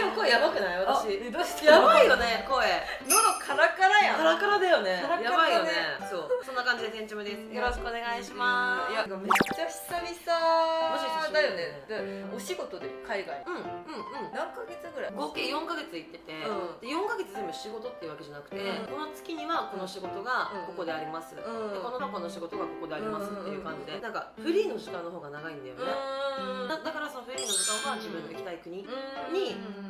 今日声やばくない？私どうしてやばいよね、声喉カラカラやん。カラカラだよね。カラカラだねやばいよね。そうそんな感じで店長です。よろしくお願いします。いやめっちゃ久々マジ久しぶりだよね。でお仕事で海外何ヶ月ぐらい？合計4ヶ月行ってて、で4ヶ月全部仕事っていうわけじゃなくて、この月にはこの仕事がここであります、でこの仕事がここでありますっていう感じで、なんかフリーの時間の方が長いんだよね。だからそのフリーの時間は自分の行きたい国に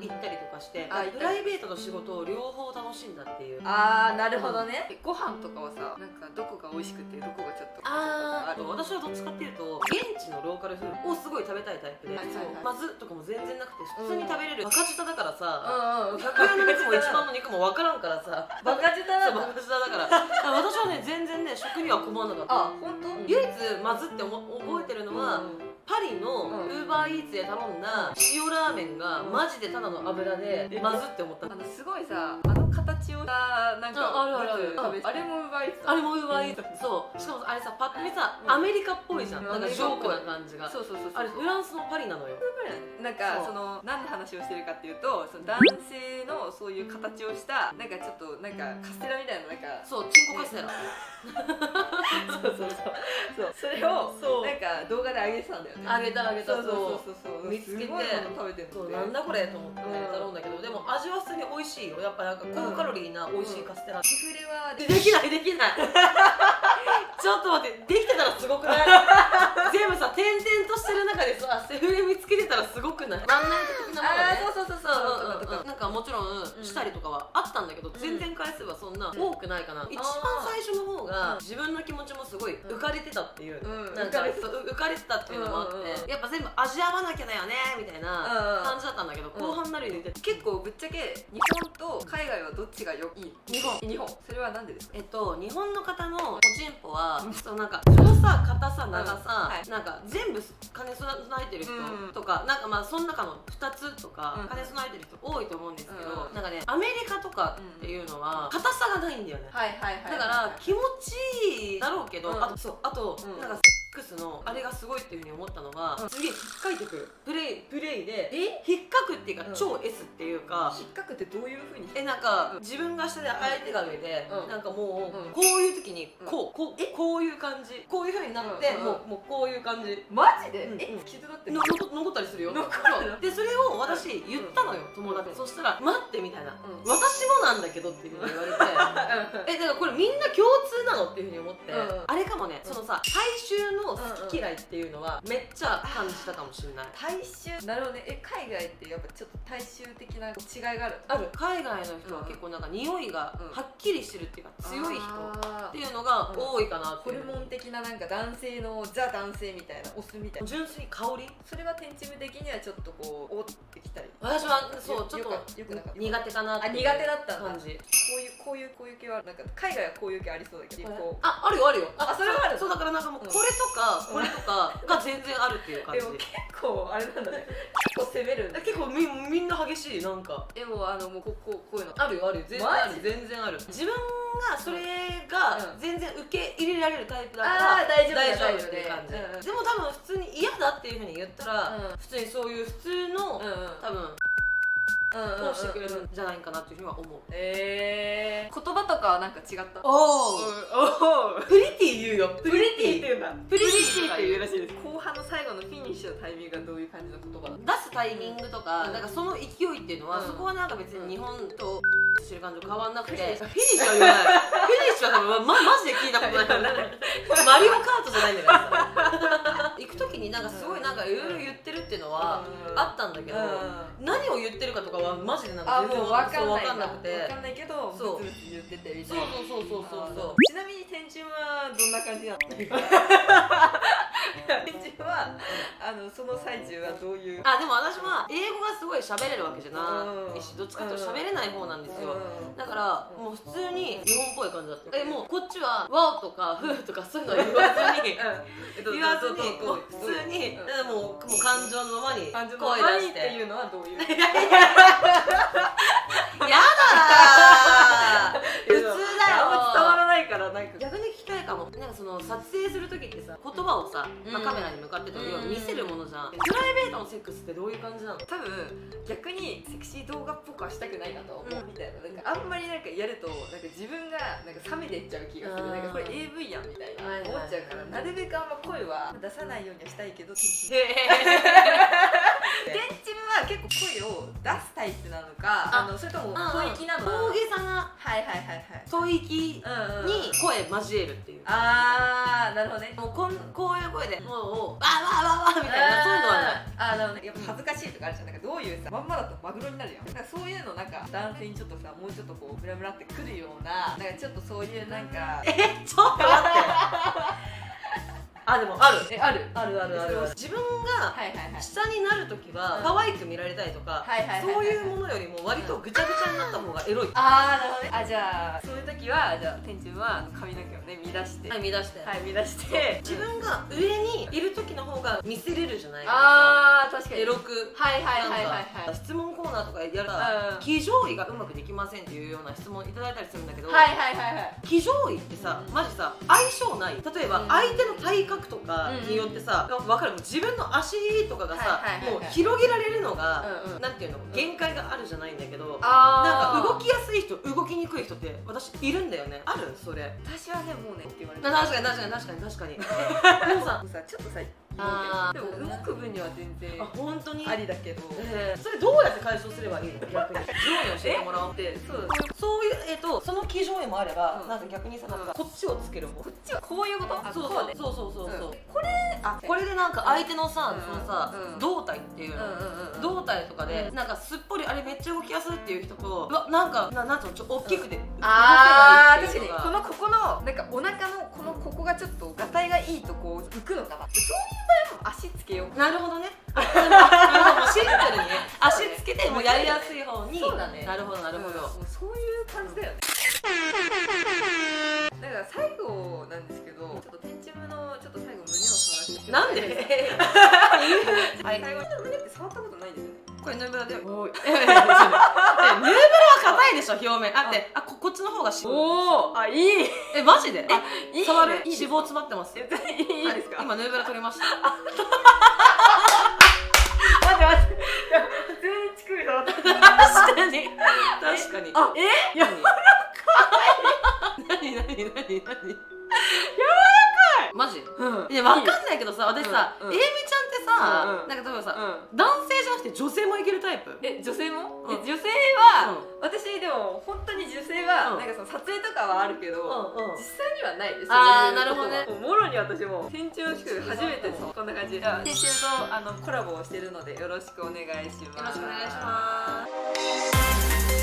行ったりとかして、プライベートと仕事を両方楽しんだっていう。あーなるほどね。ご飯とかはさ、なんかどこが美味しくてどこがちょっと私はどっちかっていうと現地のローカルフードをすごい食べたいタイプで、まずとかも全然なくて普通に食べれるバカ舌だからさ、100円の肉も1万の肉も分からんからさ、バカ舌だバカ舌だから私はね全然ね食には困らなかった。あ、本当？唯一まずって覚えてるのは、パリのウーバーイーツで頼んだ塩ラーメンがマジでただの油でまずって思った。すごいさ、あの形をさ、なんかあるあれも奪いつあれもウーバーイーツ。そうしかもあれさ、パッと見さアメリカっぽいじゃん、なんかジョークな感じが。そうあれフランスのパリなのよ。なんかその何の話をしてるかっていうと、その男性のそういう形をしたなんかちょっとなんかカステラみたいな、なんかそうチンコカステラそうそれをなんか動画で上げてたんだよね。上げたそう見つけて食べてるの。そうなんだこれと思って頼んだけど、でも味は普通に美味しいよ。やっぱなんか高カロリーな美味しいカステラ。セフレはできないちょっと待って、できてたらすごくない？全部さ点々としてる中でさセフレ見つけてたらすごくない？ワンナイト的なものね。そうなんかもちろんしたりとかはあったんだけど、全然回数はそんな多くないかな。一番最初の方が自分の気持ちもすごい浮かれてたっていう、なんか浮かれてたっていうのもあって、やっぱ全部味わわなきゃだよねみたいな感じだったんだけど、後半になるにつれて結構ぶっちゃけ日本と海外はどっちがいい？日本。それはなんでですか？日本の方のおちんぽはそのなんか太さ、硬さ、長さ、なんか全部兼ね備えてる人とか、なんかまあその中の2つとか兼ね備えてる人多いと思うんですけど、なんかねアメリカとかっていうのは硬さがないんだよね。だから気持ちいいだろうけど、あとなんかセックスのあれがすごいっていうふうに思ったのが、すげえ引っかいてくるプレイで引っかくっていうか超 S っていうか、引っかくってどういうふうに？なんか自分が下で相手が上で、なんかもうこういう時にこういう感じ、こういうふうになってもうこういう感じ。マジで？傷だって残ったりするよ。でそれを私言ったのよ、友達。そしたら待ってみたいな、私もなんだけどっていうふうに言われてだからこれみんな共通なのっていうふうに思って、あれかもね、そのさ大衆の好き嫌いっていうのはめっちゃ感じたかもしれない。大衆、なるほどね。海外ってやっぱちょっと大衆的な違いがある？海外の人は結構なんか匂いがはっきりしてるっていうか強い人っていうのが多いかなっていう。ホルモン的ななんか男性のザ男性みたいな、オスみたいな純粋に香り、それは天チム的にはちょっとこうおってきたり。私はそうちょっとよくなかった、苦手かなっていう苦手だった感じ。こういう系はなんか海外はこういう系ありそうだけど、あるよ。それはある。そうだからなんかもうこれとかこれとかが全然あるっていう感じ。でも結構あれなんだね。結構攻める。結構みんな激しい。なんかでももうこういうのあるよ。全然ある。自分がそれが全然受け入れられるタイプだから大丈夫っていう感じ。でも多分普通に嫌だっていうふうに言ったら普通にそういう普通の多分をしてくれるんじゃないかなっていうふうには思う。言葉とかはなんか違った？プリティ言うよ。プリティって言うんだ。プリティって言うらしいです。後半の最後のフィニッシュのタイミングがどういう感じの言葉だ？出すタイミングとか、なんかその勢いっていうのは、そこはなんか別に日本としてる感じと変わんなくて、フィニッシュは言わない。フィニッシュは多分マジで聞いたことないからマリオカートじゃないんだからさ行く時になんかすごいなんかいろいろ言ってるっていうのはあったんだけど、何を言ってるかとかはマジでなんか全然分かんなくて、分かんないけどブツブツ言っててみたいな。そうちなみに天チムはどんな感じなの？天チムはその最中はどういう？でも私は英語がすごい喋れるわけじゃないし、どっちかというと喋れない方なんですよ。だからもう普通に日本っぽい感じだった。もうこっちはワオとかフーとかそういうの言わずにもう普通にもう感情のままに声出してっていうのはどういう？やだー普通だよ。あんま伝わらないから、なんか逆に聞きたいかも。なんかその撮影する時ってさ言葉をさ、カメラに向かってと要は見せるものじゃん。プライベートのセックスってどういう感じなの？多分逆にセクシー動画っぽくはしたくないなと思うみたいな、なんかあんまりなんかやるとなんか自分がなんか冷めていっちゃう気がする。なんかこれ AV やんみたいな思っちゃうから、なるべくあんま声は出さないようにはしたいけど、天チムは結構声を出すタイプなのか、それとも吐息なのか。大げさな吐息に声交えるっていう。あー、なるほどね。もうこういう声でもうわーわーわーわーみたいな、そういうのはない。あ、なるほどね。やっぱ恥ずかしいとかあるじゃん。なんかどういうさ、まんまだとマグロになるよ。なんかそういうのなんか男性にちょっとさ、もうちょっとこうムラムラってくるような、なんかちょっとそういうなんかちょっと待ってあ、でもあるある自分が下になるときは可愛く見られたいとか、そういうものよりも割とぐちゃぐちゃになった方がエロい。あー、なるほどね。あ、じゃあそういう時はじゃあ天チムは髪の毛をね乱して乱して自分が上にいる時の方が見せれるじゃないか。あー、確かにエロく。質問コーナーとかやら騎乗位がうまくできませんっていうような質問いただいたりするんだけど、騎乗位ってさマジさ相性ない。例えば相手の体格とかによってさ、分かる。自分の足とかがさもう広げられるのがなんていうの限界があるじゃないんだけど、なんか動きやすい人動きにくい人って私いるんだよね。あるそれ。私はねもうねって言われて、確かにでもさちょっとさでも動く分には全然本当にありだけど、それどうやって解消すればいいの？逆に上位を教えてもらおうって。そういうその騎乗位もあればなんか逆にさ、なんかこっちをつける方、こっちはこういうこと。そうこれでなんか相手のさそのさ胴体っていうの胴体とかでなんかすっぽりあれめっちゃ動きやすいっていう人と、なんかなんつうのちょっと大きくて動けないっていう人が、確かにここのなんかお腹のここがちょっとがたいがいいとこう浮くのかな。そういう場合は足つけよう。なるほどね。もうシンプルにね足つけてもうやりやすい方に。そうだね。なるほど。そういう感じだよね。だから最後なんですけど、ちょっと天チムのちょっと最後胸を触らせて。なんで？最後に胸って触ったことないんですよね。これヌーブラで。ヌーブラは硬いでしょ表面。こっちの方がおお、いい。マジで？触る？脂肪詰まってます。いいですか？今ヌーブラ取りました。待って全員乳首触った。確かに。何？マジ？いや分かんないけどさ、私さ、エイミちゃんってさ、なんか例えばさ、男性じゃなくて女性もいけるタイプ？女性も？女性は私でも本当に女性はなんかその撮影とかはあるけど実際にはないです。ああ、なるほどね。もろに私も天チムの宿初めてですこんな感じで天チムとコラボをしてるのでよろしくお願いします。よろしくお願いします。